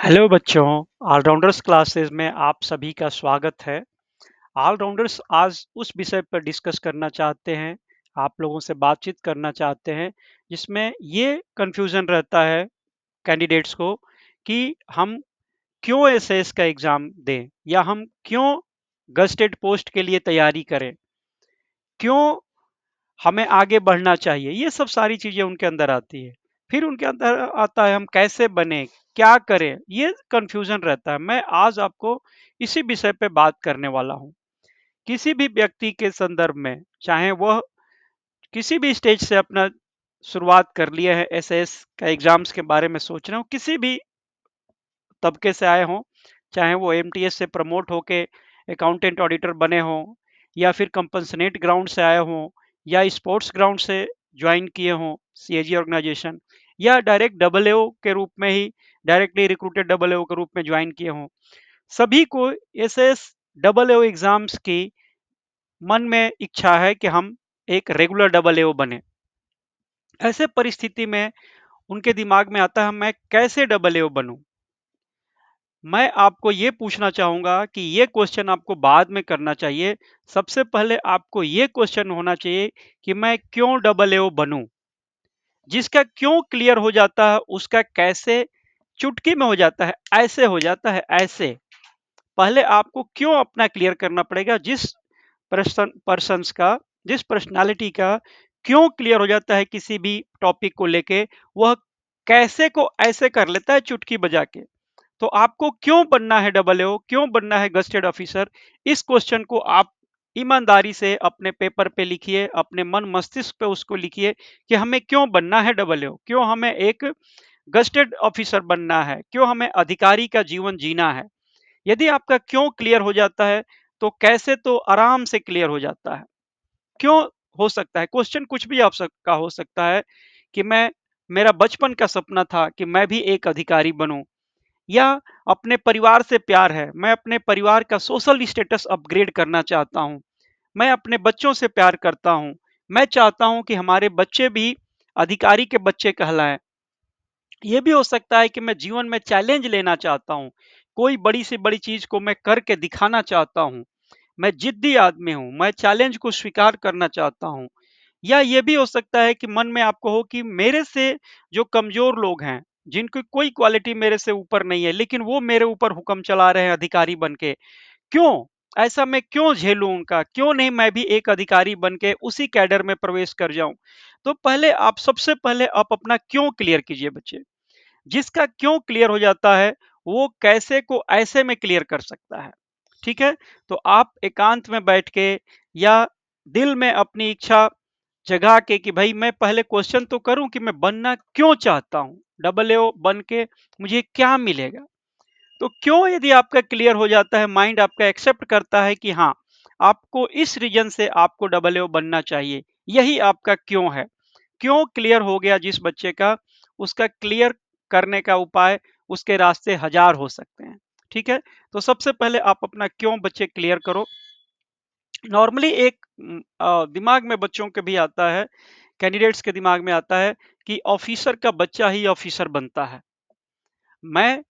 Hello बच्चों, allrounders classes में आप सभी का स्वागत है। ऑलराउंडर्स आज उस विषय पर डिस्कस करना चाहते हैं, आप लोगों से बातचीत करना चाहते हैं, जिसमें ये कन्फ्यूज़न रहता है कैंडिडेट्स को कि हम क्यों एसएएस का एग्ज़ाम दें या हम क्यों गज़टेड पोस्ट के लिए तैयारी करें? क्यों हमें आगे बढ़ना चाहिए? ये सब सारी चीज़ें उनके अंदर आती है। फिर उनके अंदर आता है हम कैसे बनें? क्या करें? ये कन्फ्यूज़न रहता है। मैं आज आपको इसी विषय पे बात करने वाला हूँ। किसी भी व्यक्ति के संदर्भ में, चाहे वह किसी भी स्टेज से अपना शुरुआत कर लिए है एसएएस का एग्ज़ाम्स के बारे में सोच रहे हो, किसी भी तबके से आए हों, चाहे वो एमटीएस से प्रमोट होके अकाउंटेंट ऑडिटर बने हों या फिर कंपनसेट ग्राउंड से आए हों या स्पोर्ट्स ग्राउंड से ज्वाइन किए हों सीएजी ऑर्गेनाइजेशन या डायरेक्ट डबल एओ के रूप में ही डायरेक्टली रिक्रूटेड डबल एओ के रूप में ज्वाइन किए हों, सभी को एसएस डबल एओ एग्जाम्स की मन में इच्छा है कि हम एक रेगुलर डबल एओ बने। ऐसे परिस्थिति में उनके दिमाग में आता है मैं कैसे डबल एओ बनूं। मैं आपको ये पूछना चाहूँगा कि ये क्वेश्चन आपको बाद में करना चाहिए। सबसे पहले आपको ये क्वेश्चन होना चाहिए कि मैं क्यों डबल एओ बनूँ? जिसका क्यों क्लियर हो जाता है, उसका कैसे चुटकी में हो जाता है, ऐसे हो जाता है, ऐसे। पहले आपको क्यों अपना क्लियर करना पड़ेगा। जिस पर्सन्स का, जिस पर्सनैलिटी का क्यों क्लियर हो जाता है किसी भी टॉपिक को लेके, वह कैसे को ऐसे कर लेता है चुटकी बजा के। तो आपको क्यों बनना है डबल ओ, क्यों बनना है गस्टेड ऑफिसर, इस क्वेश्चन को आप ईमानदारी से अपने पेपर पे लिखिए, अपने मन मस्तिष्क पे उसको लिखिए कि हमें क्यों बनना है डबल ओ, क्यों हमें एक गस्टेड ऑफिसर बनना है, क्यों हमें अधिकारी का जीवन जीना है। यदि आपका क्यों क्लियर हो जाता है तो कैसे तो आराम से क्लियर हो जाता है। क्यों हो सकता है, क्वेश्चन कुछ भी आप सबका हो सकता है कि मैं, मेरा बचपन का सपना था कि मैं भी एक अधिकारी बनूं, या अपने परिवार से प्यार है, मैं अपने परिवार का सोशल स्टेटस अपग्रेड करना चाहता हूं, मैं अपने बच्चों से प्यार करता हूं, मैं चाहता हूं कि हमारे बच्चे भी अधिकारी के बच्चे कहलाएं। ये भी हो सकता है कि मैं जीवन में चैलेंज लेना चाहता हूं, कोई बड़ी से बड़ी चीज को मैं करके दिखाना चाहता हूं, मैं जिद्दी आदमी हूं, मैं चैलेंज को स्वीकार करना चाहता हूं। या ये भी हो सकता है कि मन में आपको हो कि मेरे से जो कमजोर लोग हैं, जिनकी कोई क्वालिटी मेरे से ऊपर नहीं है, लेकिन वो मेरे ऊपर हुक्म चला रहे हैं अधिकारी बन के, क्यों? ऐसा मैं क्यों झेलूं उनका? क्यों नहीं मैं भी एक अधिकारी बन के उसी कैडर में प्रवेश कर जाऊं? तो पहले आप, सबसे पहले आप अपना क्यों क्लियर कीजिए बच्चे। जिसका क्यों क्लियर हो जाता है, वो कैसे को ऐसे में क्लियर कर सकता है। ठीक है? तो आप एकांत में बैठ के या दिल में अपनी इच्छा जगा के कि भाई मैं पहले क्वेश्चन तो करूं कि मैं बनना क्यों चाहता हूं, डबल एओ बन के मुझे क्या मिलेगा। तो क्यों यदि आपका क्लियर हो जाता है, माइंड आपका एक्सेप्ट करता है कि हाँ, आपको इस रीजन से आपको डबल एओ बनना चाहिए, यही आपका क्यों है। क्यों क्लियर हो गया जिस बच्चे का, उसका क्लियर करने का उपाय, उसके रास्ते हजार हो सकते हैं। ठीक है? तो सबसे पहले आप अपना क्यों बच्चे क्लियर करो। नॉर्मली एक दिमाग में बच्चों के भी आता है, कैंडिडेट्स के दिमाग में आता है कि ऑफिसर का बच्चा ही ऑफिसर बनता है। मैं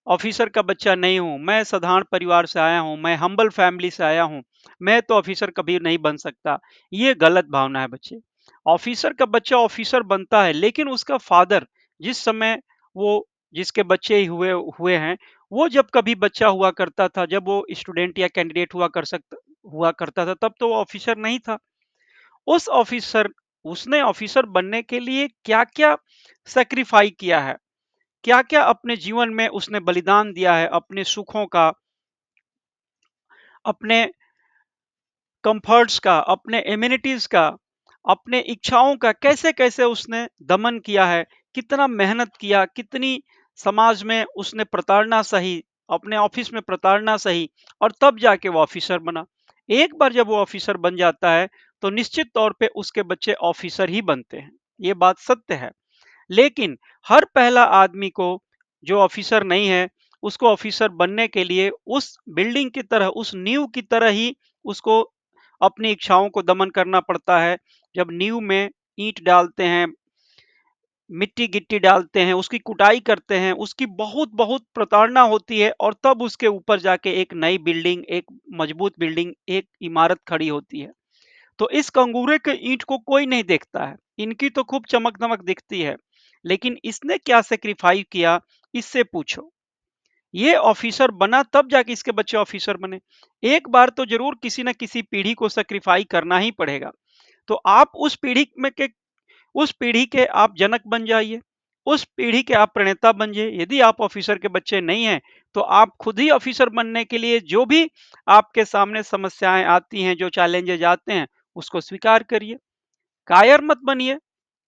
ऑफिसर का बच्चा नहीं हूँ, मैं साधारण परिवार से आया हूँ, मैं हम्बल फैमिली से आया हूँ, मैं तो ऑफिसर कभी नहीं बन सकता। ये गलत भावना है बच्चे। ऑफिसर का बच्चा ऑफिसर बनता है, लेकिन उसका फादर, जिस समय वो, जिसके बच्चे ही हुए हुए हैं, वो जब कभी बच्चा हुआ करता था, जब वो स्टूडेंट या कैंडिडेट हुआ करता था, तब तो वो ऑफिसर नहीं था। उस ऑफिसर, उसने ऑफिसर बनने के लिए क्या क्या सेक्रीफाई किया है, क्या क्या अपने जीवन में उसने बलिदान दिया है, अपने सुखों का, अपने कंफर्ट्स का, अपने एमिनिटीज का, अपने इच्छाओं का, कैसे कैसे उसने दमन किया है, कितना मेहनत किया, कितनी समाज में उसने प्रताड़ना सही, अपने ऑफिस में प्रताड़ना सही, और तब जाके वो ऑफिसर बना। एक बार जब वो ऑफिसर बन जाता है तो निश्चित तौर पे उसके बच्चे ऑफिसर ही बनते हैं, ये बात सत्य है। लेकिन हर पहला आदमी को, जो ऑफिसर नहीं है, उसको ऑफिसर बनने के लिए उस बिल्डिंग की तरह, उस नींव की तरह ही उसको अपनी इच्छाओं को दमन करना पड़ता है। जब नींव में ईंट डालते हैं, मिट्टी-गिट्टी डालते हैं, उसकी कुटाई करते हैं, उसकी बहुत-बहुत प्रताड़ना होती है और तब उसके ऊपर जाके एक नई बिल्डिंग, एक मजबूत बिल्डिंग, एक इमारत खड़ी होती है। तो इस कंगूरे के ईंट को कोई नहीं देखता है। इनकी तो खूब चमक-दमक दिखती है, लेकिन इसने क्या सैक्रिफाइस किया, इससे पूछो। ये ऑफिसर बना तब जाके इसके बच्चे ऑफिसर बने। एक बार तो ज़रूर किसी न किसी पीढ़ी को सैक्रिफाई करना ही पड़ेगा। तो आप उस पीढ़ी के आप जनक बन जाइए, उस पीढ़ी के आप प्रणेता बन जाइए। यदि आप ऑफिसर के बच्चे नहीं हैं, तो आप खुद ही ऑफिसर बनने के लिए जो भी आपके सामने समस्याएँ आती हैं, जो चैलेंजेज़ आते हैं, उसको स्वीकार करिए। कायर मत बनिए,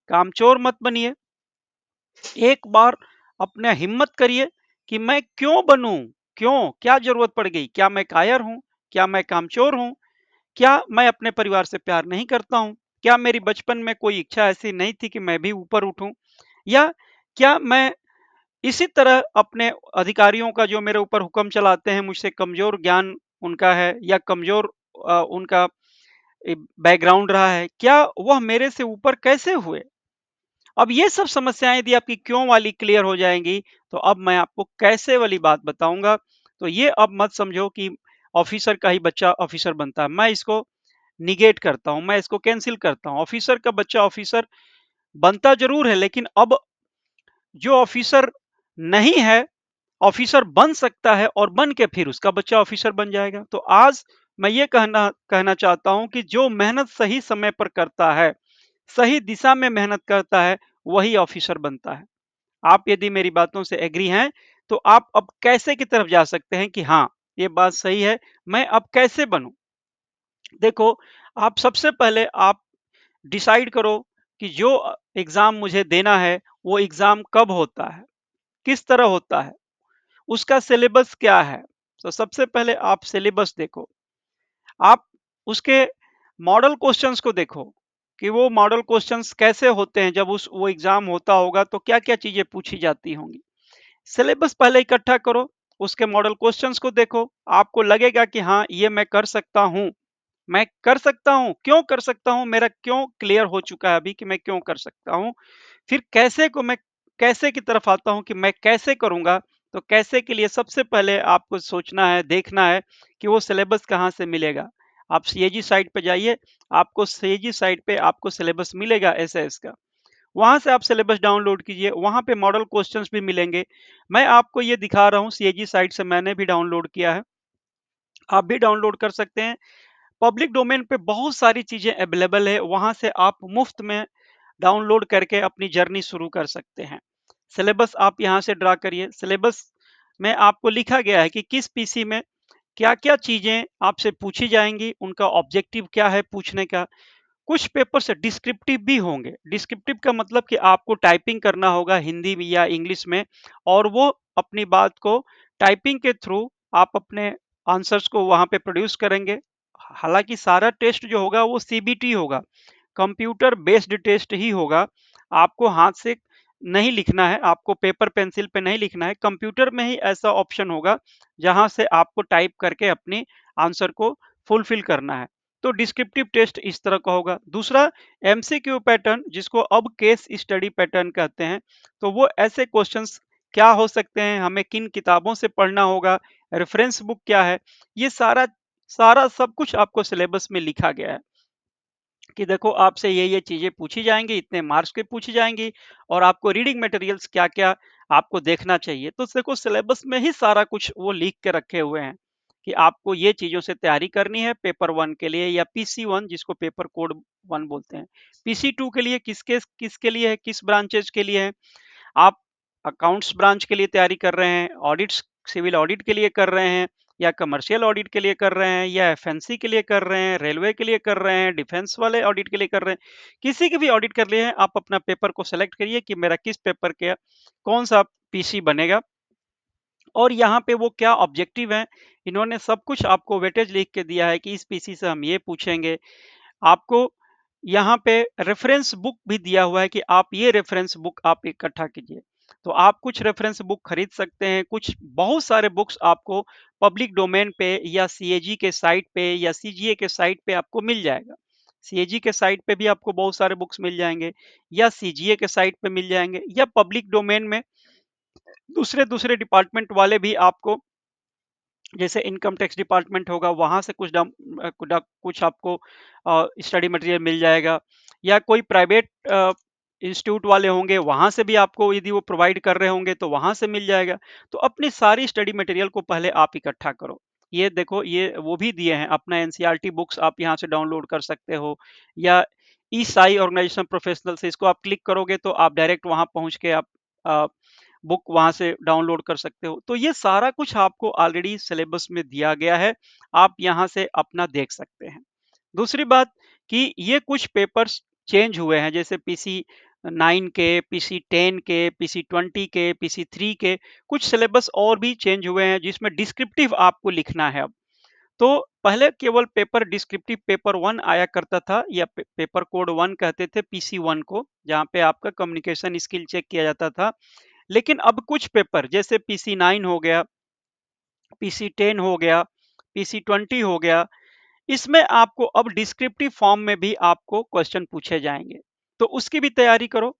कामचोर मत बनिए। एक बार अपने हिम्मत करिए कि मैं क्यों बनूँ? क्यों? क्या ज़रूरत पड़ गई? क्या मैं कायर हूँ? क्या मैं कामचोर हूँ? क्या मैं अपने परिवार से प्यार नहीं करता हूँ? क्या मेरी बचपन में कोई इच्छा ऐसी नहीं थी कि मैं भी ऊपर उठूँ? या क्या मैं इसी तरह अपने अधिकारियों का जो मेरे ऊपर हुक्म चलाते हैं, मुझसे कमज़ोर ज्ञान उनका है या कमज़ोर उनका बैकग्राउंड रहा है, क्या वह मेरे से ऊपर कैसे हुए? अब ये सब समस्याएँ यदि आपकी क्यों वाली क्लियर हो जाएँगी, तो अब मैं आपको कैसे वाली बात बताऊँगा। तो ये अब मत समझो कि ऑफ़िसर का ही बच्चा ऑफ़िसर बनता है। मैं इसको नेगेट करता हूँ, मैं इसको कैंसल करता हूँ। ऑफ़िसर का बच्चा ऑफ़िसर बनता ज़रूर है, लेकिन अब जो ऑफ़िसर नहीं है, ऑफ़िसर बन सकता है और बन के फिर उसका बच्चा ऑफ़िसर बन जाएगा। तो आज मैं ये कहना कहना चाहता हूँ कि जो मेहनत सही समय पर करता है, सही दिशा में मेहनत करता है, वही ऑफ़िसर बनता है। आप यदि मेरी बातों से एग्री हैं, तो आप अब कैसे की तरफ जा सकते हैं कि हाँ, ये बात सही है, मैं अब कैसे बनूँ? देखो, आप सबसे पहले आप डिसाइड करो कि जो एग्ज़ाम मुझे देना है, वो एग्ज़ाम कब होता है? किस तरह होता है? उसका सिलेबस क्या है? तो सबसे पहले आप सिलेबस देखो। आप उसके मॉडल क्वेश्चंस को देखो कि वो मॉडल क्वेश्चंस कैसे होते हैं, जब उस वो एग्ज़ाम होता होगा तो क्या-क्या चीज़ें पूछी जाती होंगी। सिलेबस पहले इकट्ठा करो, उसके मॉडल क्वेश्चंस को देखो, आपको लगेगा कि हाँ, ये मैं कर सकता हूँ। मैं कर सकता हूँ, क्यों कर सकता हूँ? मेरा क्यों क्लियर हो चुका है अभी कि मैं क्यों कर सकता हूँ। फिर कैसे को मैं कैसे की तरफ आता हूँ कि मैं कैसे करूँगा। तो कैसे के लिए सबसे पहले आपको सोचना है, देखना है कि वो सिलेबस कहाँ से मिलेगा। आप सीएजी साइट पे जाइए, आपको सीएजी साइट पे आपको सिलेबस मिलेगा एसएएस का। वहाँ से आप सिलेबस डाउनलोड कीजिए, वहाँ पे मॉडल क्वेश्चंस भी मिलेंगे। मैं आपको ये दिखा रहा हूँ, सीएजी साइट से मैंने भी डाउनलोड किया है, आप भी डाउनलोड कर सकते हैं। पब्लिक डोमेन पे बहुत सारी चीज़ें अवेलेबल है, वहाँ से आप मुफ्त में डाउनलोड करके अपनी जर्नी शुरू कर सकते हैं। सिलेबस आप यहाँ से ड्रा करिए। सिलेबस में आपको लिखा गया है कि किस पीसी में क्या-क्या चीज़ें आपसे पूछी जाएँगी, उनका ऑब्जेक्टिव क्या है पूछने का। कुछ पेपर्स डिस्क्रिप्टिव भी होंगे। डिस्क्रिप्टिव का मतलब कि आपको टाइपिंग करना होगा हिंदी में या इंग्लिश में, और वो अपनी बात को टाइपिंग के थ्रू आप अपने आंसर्स को वहाँ पे प्रोड्यूस करेंगे। हालाँकि सारा टेस्ट जो होगा वो सीबीटी होगा, कंप्यूटर बेस्ड टेस्ट ही होगा। आपको हाथ से नहीं लिखना है, आपको पेपर पेंसिल पे नहीं लिखना है, कंप्यूटर में ही ऐसा ऑप्शन होगा जहाँ से आपको टाइप करके अपनी आंसर को फुलफिल करना है। तो डिस्क्रिप्टिव टेस्ट इस तरह का होगा। दूसरा, एमसीक्यू पैटर्न, जिसको अब केस स्टडी पैटर्न कहते हैं। तो वो ऐसे क्वेश्चंस क्या हो सकते हैं, हमें किन किताबों से पढ़ना होगा, रेफरेंस बुक क्या है, ये सारा सारा सब कुछ आपको सिलेबस में लिखा गया है कि देखो आपसे ये चीज़ें पूछी जाएँगी, इतने मार्क्स की पूछी जाएँगी, और आपको रीडिंग मटेरियल्स क्या-क्या आपको देखना चाहिए। तो देखो सिलेबस में ही सारा कुछ वो लिख के रखे हुए हैं कि आपको ये चीज़ों से तैयारी करनी है पेपर 1 के लिए, या पीसी 1 जिसको पेपर कोड 1 बोलते हैं। पीसी 2 के लिए किसके किसके लिए है, किस ब्रांचेज़ के लिए है। आप अकाउंट्स ब्रांच के लिए तैयारी कर रहे हैं, ऑडिट्स सिविल ऑडिट के लिए कर रहे हैं, या कमर्शियल ऑडिट के लिए कर रहे हैं, या एफएनसी के लिए कर रहे हैं, रेलवे के लिए कर रहे हैं, डिफेंस वाले ऑडिट के लिए कर रहे हैं, किसी के भी ऑडिट कर लिए हैं, आप अपना पेपर को सेलेक्ट करिए कि मेरा किस पेपर के कौन सा पीसी बनेगा, और यहाँ पे वो क्या ऑब्जेक्टिव है। इन्होंने सब कुछ आपको वेटेज लिख के दिया है कि इस पीसी से हम ये पूछेंगे। आपको यहाँ पे रेफरेंस बुक भी दिया हुआ है कि आप ये रेफरेंस बुक आप इकट्ठा कीजिए। तो आप कुछ रेफरेंस बुक खरीद सकते हैं, कुछ बहुत सारे बुक्स आपको पब्लिक डोमेन पे या सीएजी के साइट पे या सीजीए के साइट पे आपको मिल जाएगा। सीएजी के साइट पे भी आपको बहुत सारे बुक्स मिल जाएँगे या सीजीए के साइट पे मिल जाएँगे या पब्लिक डोमेन में दूसरे-दूसरे डिपार्टमेंट वाले भी आपको जैसे इनकम टैक्स डिपार्टमेंट होगा वहाँ से कुछ आपको स्टडी मटेरियल मिल जाएगा या कोई प्राइवेट इंस्टीट्यूट वाले होंगे वहाँ से भी आपको यदि वो प्रोवाइड कर रहे होंगे तो वहाँ से मिल जाएगा। तो अपनी सारी स्टडी मटेरियल को पहले आप इकट्ठा करो। ये देखो ये वो भी दिए हैं अपना एनसीईआरटी बुक्स आप यहाँ से डाउनलोड कर सकते हो या ई साई ऑर्गेनाइजेशन प्रोफेशनल से इसको आप क्लिक करोगे तो आप डायरेक्ट वहाँ पहुँच के आप बुक वहाँ से डाउनलोड कर सकते हो। तो ये सारा कुछ आपको ऑलरेडी सिलेबस में दिया गया है, आप यहाँ से अपना देख सकते हैं। दूसरी बात कि ये कुछ पेपर्स चेंज हुए हैं जैसे पीसी 9 के, पीसी 10 के, पीसी 20 के, पीसी 3 के, कुछ सिलेबस और भी चेंज हुए हैं जिसमें डिस्क्रिप्टिव आपको लिखना है अब। तो पहले केवल पेपर डिस्क्रिप्टिव पेपर 1 आया करता था या पेपर कोड 1 कहते थे पीसी 1 को, जहाँ पे आपका कम्युनिकेशन स्किल चेक किया जाता था। लेकिन अब कुछ पेपर जैसे पीसी 9 हो गया, पीसी 10 हो गया, पीसी 20 हो गया, इसमें आपको अब डिस्क्रिप्टिव फॉर्म में भी आपको क्वेश्चन पूछे जाएंगे। तो उसकी भी तैयारी करो।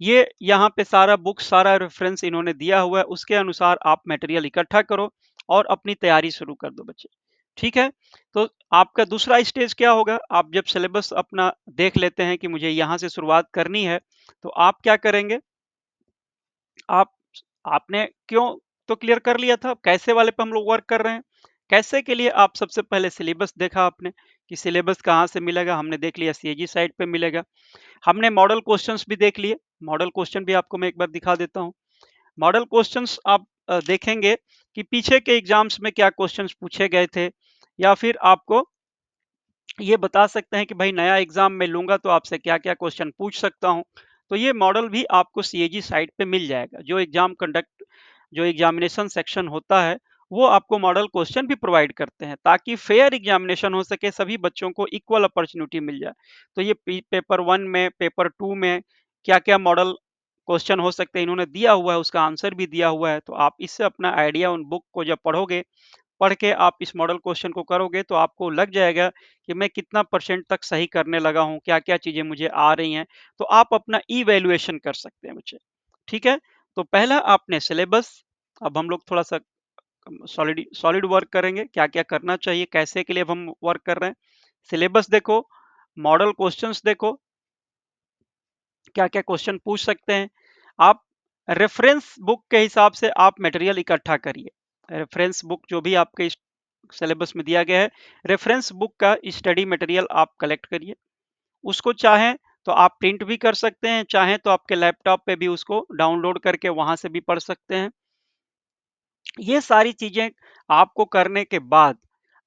ये यहाँ पे सारा बुक सारा रेफरेंस इन्होंने दिया हुआ है, उसके अनुसार आप मटेरियल इकट्ठा करो और अपनी तैयारी शुरू कर दो बच्चे। ठीक है। तो आपका दूसरा स्टेज क्या होगा, आप जब सिलेबस अपना देख लेते हैं कि मुझे यहाँ से शुरुआत करनी है तो आप क्या करेंगे, आप आपने क्यों तो क्लियर कर लिया था कैसे वाले पे हम लोग वर्क कर रहे हैं। कैसे के लिए आप सबसे पहले सिलेबस देखा आपने कि सिलेबस कहाँ से मिलेगा, हमने देख लिया सीएजी साइट पे मिलेगा। हमने मॉडल क्वेश्चंस भी देख लिए, मॉडल क्वेश्चन भी आपको मैं एक बार दिखा देता हूँ। मॉडल क्वेश्चंस आप देखेंगे कि पीछे के एग्जाम्स में क्या क्वेश्चंस पूछे गए थे या फिर आपको ये बता सकते हैं कि भाई नया एग्जाम में लूंगा तो आपसे क्या क्या क्वेश्चन पूछ सकता हूँ। तो ये मॉडल भी आपको सीएजी साइट पे मिल जाएगा। जो एग्जामिनेशन सेक्शन होता है वो आपको मॉडल क्वेश्चन भी प्रोवाइड करते हैं ताकि फेयर एग्जामिनेशन हो सके, सभी बच्चों को इक्वल अपॉर्चुनिटी मिल जाए। तो ये पेपर 1 में पेपर 2 में क्या क्या मॉडल क्वेश्चन हो सकते हैं इन्होंने दिया हुआ है, उसका आंसर भी दिया हुआ है। तो आप इससे अपना आइडिया उन बुक को जब पढ़ोगे, पढ़ के आप इस मॉडल क्वेश्चन को करोगे तो आपको लग जाएगा कि मैं कितना परसेंट तक सही करने लगा हूँ, क्या-क्या चीज़ें मुझे आ रही हैं। तो आप अपना इवैल्यूएशन कर सकते हैं बच्चे। ठीक है? तो पहला आपने सिलेबस, अब हम लोग थोड़ा-सा सॉलिड सॉलिड वर्क करेंगे, क्या-क्या करना चाहिए, कैसे के लिए अब हम वर्क कर रहे हैं। सिलेबस देखो, मॉडल क्वेश्चंस देखो, क्या-क्या क्वेश्चन पूछ सकते हैं। आप रेफरेंस बुक के हिसाब से आप मटेरियल इकट्ठा करिए। रेफरेंस बुक जो भी आपके सिलेबस में दिया गया है, रेफरेंस बुक का स्टडी मटेरियल आप कलेक्ट करिए। उसको चाहें तो आप प्रिंट भी कर सकते हैं, चाहें तो आपके लैपटॉप पे भी उसको डाउनलोड करके वहाँ से भी पढ़ सकते हैं। ये सारी चीज़ें आपको करने के बाद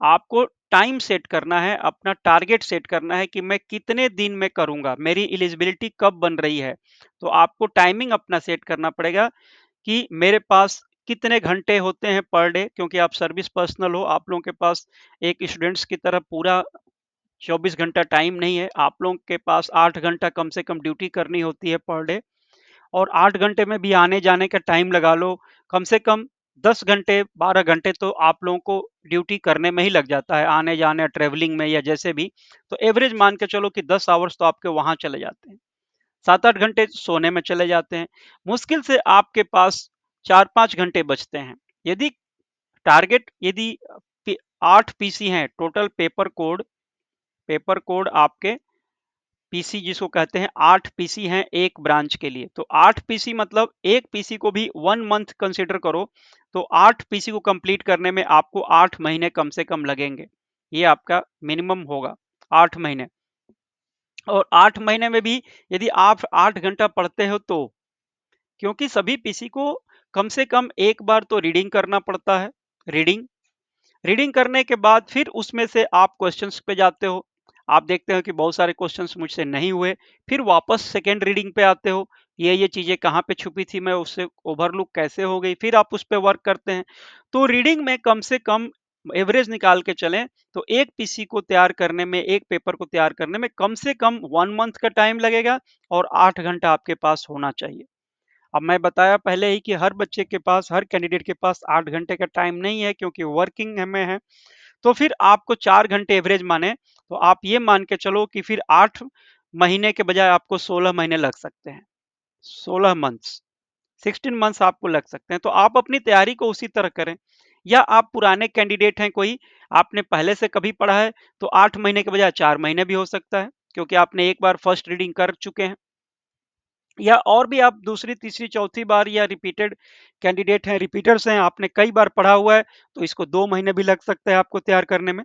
आपको टाइम सेट करना है, अपना टारगेट सेट करना है कि मैं कितने दिन में करूँगा, मेरी एलिजिबिलिटी कब बन रही है। तो आपको टाइमिंग अपना सेट करना पड़ेगा कि मेरे पास कितने घंटे होते हैं पर डे, क्योंकि आप सर्विस पर्सनल हो, आप लोगों के पास एक स्टूडेंट्स की तरह पूरा 24 घंटा टाइम नहीं है। आप लोगों के पास 8 घंटा कम से कम ड्यूटी करनी होती है पर डे और 8 घंटे में भी आने-जाने का टाइम लगा लो, कम से कम 10 घंटे, 12 घंटे तो आप लोगों को ड्यूटी करने में ही लग जाता है, आने-जाने, ट्रैवलिंग में या जैसे भी। तो एवरेज मान के चलो कि 10 आवर्स तो आपके वहाँ चले जाते हैं। 7-8 घंटे सोने में चले जाते हैं। मुश्किल से आपके पास 4-5 घंटे बचते हैं। यदि टारगेट यदि 8 पीसी हैं टोटल पेपर कोड आपके पीसी जिसको कहते हैं 8 पीसी हैं एक ब्रांच के लिए। तो 8 पीसी मतलब एक पीसी को भी 1 मंथ कंसीडर करो तो 8 पीसी को कंप्लीट करने में आपको 8 महीने कम से कम लगेंगे। ये आपका मिनिमम होगा 8 महीने। और 8 महीने में भी यदि आप 8 घंटा पढ़ते हो तो, क्योंकि सभी पीसी को कम से कम एक बार तो रीडिंग करना पड़ता है। रीडिंग रीडिंग करने के बाद फिर उसमें से आप क्वेश्चंस पे जाते हो। आप देखते हो कि बहुत सारे क्वेश्चंस मुझसे नहीं हुए, फिर वापस सेकेंड रीडिंग पे आते हो, ये चीज़ें कहाँ पे छुपी थी, मैं उससे ओवरलुक कैसे हो गई, फिर आप उस पे वर्क करते हैं। तो रीडिंग में कम से कम एवरेज निकाल के चलें तो एक पीसी को तैयार करने में, एक पेपर को तैयार करने में कम से कम 1 मंथ का टाइम लगेगा और 8 घंटा आपके पास होना चाहिए। अब मैं बताया पहले ही कि हर बच्चे के पास, हर कैंडिडेट के पास 8 घंटे का टाइम नहीं है क्योंकि वर्किंग में है। तो फिर आपको 4 घंटे एवरेज माने, तो आप ये मान के चलो कि फिर 8 महीने के बजाय आपको 16 महीने लग सकते हैं। 16 मंथ्स, 16 मंथ्स आपको लग सकते हैं। तो आप अपनी तैयारी को उसी तरह करें। या आप पुराने कैंडिडेट हैं कोई, आपने पहले से कभी पढ़ा है, तो 8 महीने के बजाय 4 महीने भी हो सकता है, क्योंकि आपने एक बार फर्स्ट रीडिंग कर चुके हैं। या और भी आप दूसरी, तीसरी, चौथी बार या रिपीटेड कैंडिडेट हैं, रिपीटर्स हैं, आपने कई बार पढ़ा हुआ है, तो इसको 2 महीने भी लग सकते हैं आपको तैयार करने में।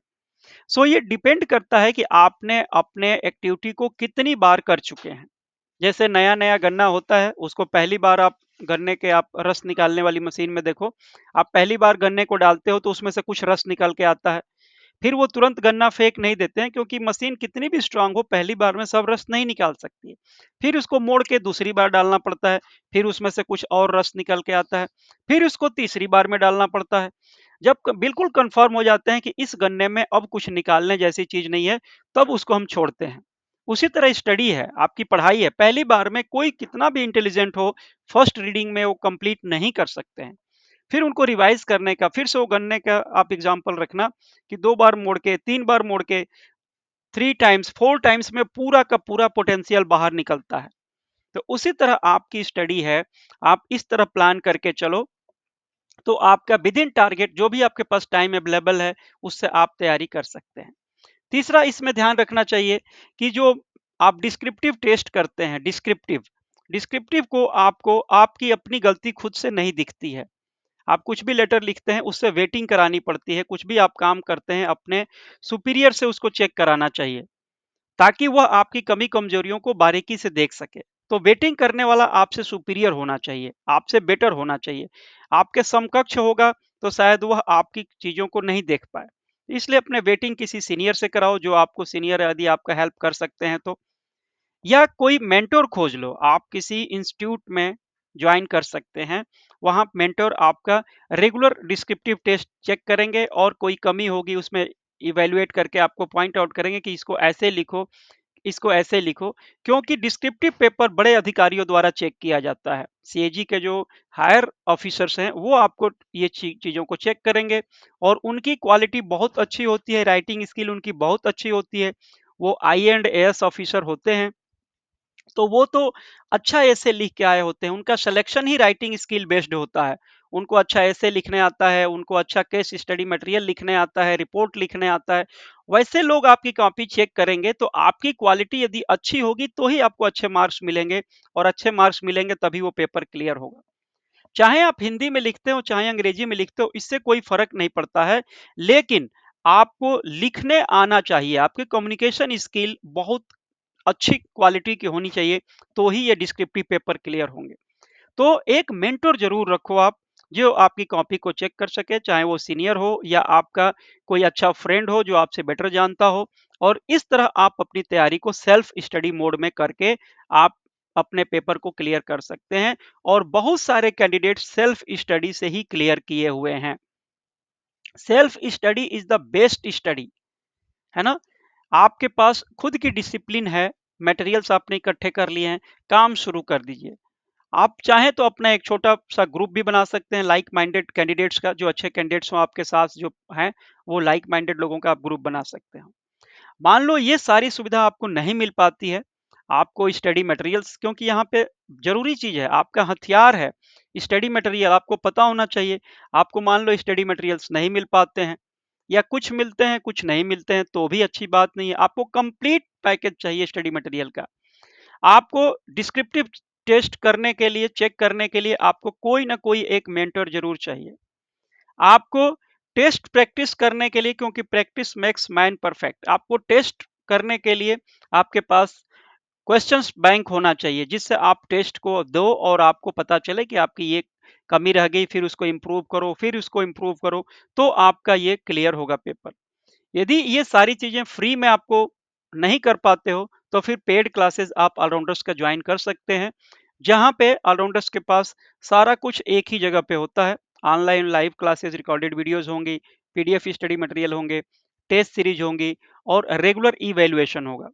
सो ये डिपेंड करता है कि आपने अपने एक्टिविटी को कितनी बार कर चुके हैं। जैसे नया-नया गन्ना होता है, उसको पहली बार आप गन्ने के आप रस निकालने वाली मशीन में देखो, आप पहली बार गन्ने को डालते हो तो उसमें से कुछ रस निकल के आता है। फिर वो तुरंत गन्ना फेंक नहीं देते हैं, क्योंकि मशीन कितनी भी स्ट्रांग हो, पहली बार में सब रस नहीं निकाल सकती है। फिर उसको मोड़ के दूसरी बार डालना पड़ता है, फिर उसमें से कुछ और रस निकल के आता है, फिर उसको तीसरी बार में डालना पड़ता है। जब बिल्कुल कंफर्म हो जाते हैं कि इस गन्ने में अब कुछ निकालने जैसी चीज नहीं है, तब उसको हम छोड़ते हैं। उसी तरह स्टडी है, आपकी पढ़ाई है, पहली बार में कोई कितना भी इंटेलिजेंट हो, फर्स्ट रीडिंग में वो कंप्लीट नहीं कर सकते हैं। फिर उनको रिवाइज करने का, फिर से वो गन्ने का आप एग्जाम्पल रखना कि 2 बार मोड़ के, 3 बार मोड़ के, 3 टाइम्स, 4 टाइम्स में पूरा का पूरा पोटेंशियल बाहर निकलता है। तो उसी तरह आपकी स्टडी है, आप इस तरह प्लान करके चलो, तो आपका विद इन टारगेट जो भी आपके पास टाइम अवेलेबल है, उससे आप तैयारी कर सकते हैं। तीसरा इसमें ध्यान रखना चाहिए कि जो आप डिस्क्रिप्टिव टेस्ट करते हैं, डिस्क्रिप्टिव, डिस्क्रिप्टिव को आपको आपकी अपनी गलती खुद से नहीं दिखती है। आप कुछ भी लेटर लिखते हैं, उससे वेटिंग करानी पड़ती है, कुछ भी आप काम करते हैं, अपने सुपीरियर से उसको चेक कराना चाहिए, ताकि वह आपकी कमी कमजोरियों को बारीकी से देख सके। तो वेटिंग करने वाला आपसे सुपीरियर होना चाहिए, आपसे बेटर होना चाहिए। आपके समकक्ष होगा तो शायद वह आपकी चीजों को नहीं देख पाए। इसलिए अपने वेटिंग किसी सीनियर से कराओ, जो आपको सीनियर यदि आपका हेल्प कर सकते हैं तो। या कोई मेंटर खोज लो, आप किसी इंस्टीट्यूट में ज्वाइन कर सकते हैं। वहाँ मेंटर आपका रेगुलर डिस्क्रिप्टिव टेस्ट चेक करेंगे, और कोई कमी होगी उसमें इवैल्यूएट करके आपको पॉइंट आउट करेंगे कि इसको ऐसे लिखो, इसको ऐसे लिखो। क्योंकि डिस्क्रिप्टिव पेपर बड़े अधिकारियों द्वारा चेक किया जाता है। सीएजी के जो हायर ऑफिसर्स हैं, वो आपको ये चीज़ों को चेक करेंगे, और उनकी क्वालिटी बहुत अच्छी होती है, राइटिंग स्किल उनकी बहुत अच्छी होती है। वो आई एंड एएस ऑफिसर होते हैं, तो वो तो अच्छा ऐसे लिख के आए होते हैं, उनका सिलेक्शन ही राइटिंग स्किल बेस्ड होता है। उनको अच्छा ऐसे लिखने आता है, उनको अच्छा केस स्टडी मटेरियल लिखने आता है, रिपोर्ट लिखने आता है। वैसे लोग आपकी कॉपी चेक करेंगे, तो आपकी क्वालिटी यदि अच्छी होगी तो ही आपको अच्छे मार्क्स मिलेंगे, और अच्छे मार्क्स मिलेंगे तभी वो पेपर क्लियर होगा। चाहे आप हिंदी में लिखते हो, चाहे अंग्रेजी में लिखते हो, इससे कोई फर्क नहीं पड़ता है। लेकिन आपको लिखने आना चाहिए, आपकी कम्युनिकेशन स्किल बहुत अच्छी क्वालिटी की होनी चाहिए, तो ही ये डिस्क्रिप्टिव पेपर क्लियर होंगे। तो एक मेंटर जरूर रखो आप, जो आपकी कॉपी को चेक कर सके, चाहे वो सीनियर हो या आपका कोई अच्छा फ्रेंड हो जो आपसे बेटर जानता हो। और इस तरह आप अपनी तैयारी को सेल्फ स्टडी मोड में करके आप अपने पेपर को क्लियर कर सकते हैं। और बहुत सारे कैंडिडेट सेल्फ स्टडी से ही क्लियर किए हुए हैं। Self study is the best study, है ना। आपके पास खुद की डिसिप्लिन है, मटेरियल्स आपने इकट्ठे कर लिए हैं, काम शुरू कर दीजिए। आप चाहें तो अपना एक छोटा सा ग्रुप भी बना सकते हैं लाइक माइंडेड कैंडिडेट्स का, जो अच्छे कैंडिडेट्स हों आपके साथ जो हैं, वो लाइक माइंडेड लोगों का आप ग्रुप बना सकते हैं। मान लो ये सारी सुविधा आपको नहीं मिल पाती है, आपको स्टडी मटेरियल्स, क्योंकि यहाँ पे जरूरी चीज है, आपका हथियार है स्टडी मटेरियल, आपको पता होना चाहिए। आपको मान लो स्टडी मटेरियल्स नहीं मिल पाते हैं, या कुछ मिलते हैं कुछ नहीं मिलते हैं, तो भी अच्छी बात नहीं है। आपको कंप्लीट पैकेज चाहिए स्टडी मटेरियल का। आपको डिस्क्रिप्टिव टेस्ट करने के लिए, चेक करने के लिए आपको कोई ना कोई एक मेंटर जरूर चाहिए। आपको टेस्ट प्रैक्टिस करने के लिए, क्योंकि प्रैक्टिस मेक्स मैन परफेक्ट, आपको टेस्ट करने के लिए आपके पास क्वेश्चंस बैंक होना चाहिए, जिससे आप टेस्ट को दो और आपको पता चले कि आपकी ये कमी रह गई, फिर उसको इम्प्रूव करो, फिर उसको इम्प्रूव करो, तो आपका ये क्लियर होगा पेपर। यदि ये सारी चीजें फ्री में आपको नहीं कर पाते हो, तो फिर पेड क्लासेस आप ऑलराउंडर्स का ज्वाइन कर सकते हैं, जहां पे ऑलराउंडर्स के पास सारा कुछ एक ही जगह पे होता है। Online live classes, recorded videos होंगी, पीडीएफ स्टडी मटेरियल होंगे, टेस्ट सीरीज होंगी, और रेगुलर इवैल्यूएशन होगा।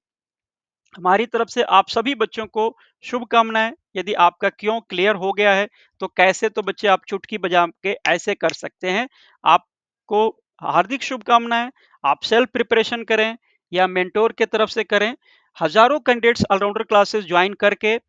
हमारी तरफ से आप सभी बच्चों को शुभकामनाएं। यदि आपका क्यों क्लियर हो गया है, तो कैसे तो बच्चे आप चुटकी बजा के ऐसे कर सकते हैं। आपको हार्दिक शुभकामनाएं। आप सेल्फ प्रिपरेशन करें या मेंटोर के तरफ से करें। हजारों कैंडिडेट्स ऑलराउंडर क्लासेस ज्वाइन करके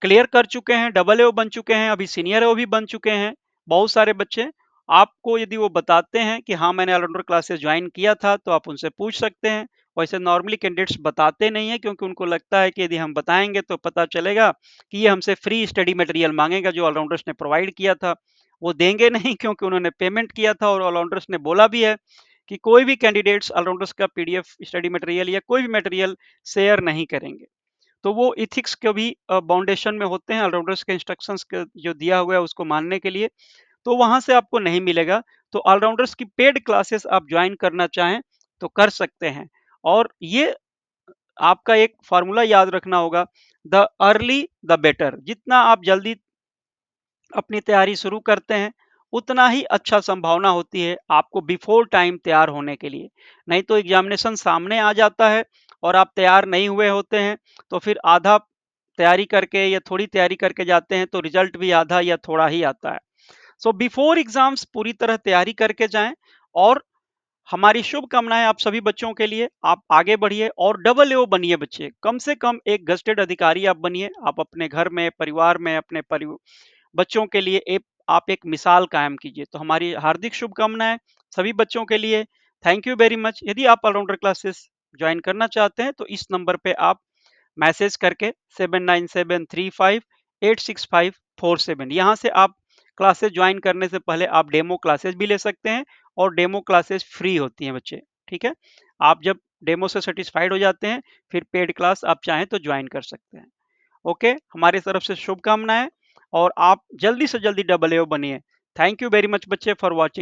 क्लियर कर चुके हैं, डबल एओ बन चुके हैं, अभी सीनियर एओ भी बन चुके हैं बहुत सारे बच्चे। आपको यदि वो बताते हैं कि हाँ मैंने ऑलराउंडर क्लासेस ज्वाइन किया था, तो आप उनसे पूछ सकते हैं। वैसे नॉर्मली कैंडिडेट्स बताते नहीं है, क्योंकि उनको लगता है कि यदि हम बताएंगे तो पता चलेगा कि ये हमसे फ्री स्टडी मटेरियल मांगेगा जो ऑलराउंडर्स ने प्रोवाइड किया था। वो देंगे नहीं, क्योंकि उन्होंने पेमेंट किया था, और ऑलराउंडर्स ने बोला भी है कि कोई भी कैंडिडेट्स ऑलराउंडर्स का पीडीएफ स्टडी मटेरियल या कोई भी मटेरियल शेयर नहीं करेंगे। तो वो इथिक्स के भी बाउंडेशन में होते हैं, ऑलराउंडर्स के इंस्ट्रक्शंस के जो दिया हुआ है उसको मानने के लिए। तो वहां से आपको नहीं मिलेगा। तो ऑलराउंडर्स की पेड क्लासेस आप ज्वाइन करना चाहें तो कर सकते हैं। और ये आपका एक फॉर्मूला याद रखना होगा, द अर्ली द बेटर। जितना आप जल्दी अपनी तैयारी शुरू करते हैं, उतना ही अच्छा संभावना होती है आपको बिफोर टाइम तैयार होने के लिए। नहीं तो एग्जामिनेशन सामने आ जाता है और आप तैयार नहीं हुए होते हैं, तो फिर आधा तैयारी करके या थोड़ी तैयारी करके जाते हैं तो रिजल्ट भी आधा या थोड़ा ही आता है। सो बिफोर एग्जाम्स पूरी तरह तैयारी करके जाएं। और हमारी शुभकामनाएं आप सभी बच्चों के लिए। आप आगे बढ़िए और डबल एओ बनिए बच्चे। कम से कम एक गस्टेड अधिकारी आप बनिए। आप अपने घर में, परिवार में, अपने बच्चों के लिए आप एक मिसाल कायम कीजिए। तो हमारी हार्दिक शुभकामनाएं सभी बच्चों के लिए। Thank you very much. यदि आप ऑलराउंडर क्लासेस ज्वाइन करना चाहते हैं तो इस नंबर पे आप मैसेज करके 7973586547 यहाँ से आप क्लासेस ज्वाइन करने से पहले आप डेमो क्लासेस भी ले सकते हैं। और डेमो क्लासेस फ्री होती हैं बच्चे। ठीक है, आप जब डेमो से सेटिस्फाइड हो जाते हैं फिर पेड क्लास आप चाहें तो ज्वाइन कर सकते हैं। ओके, हमारी तरफ से शुभकामनाएं। और आप जल्दी से जल्दी डबल एओ बनिए। थैंक यू वेरी मच बच्चे फॉर वॉचिंग।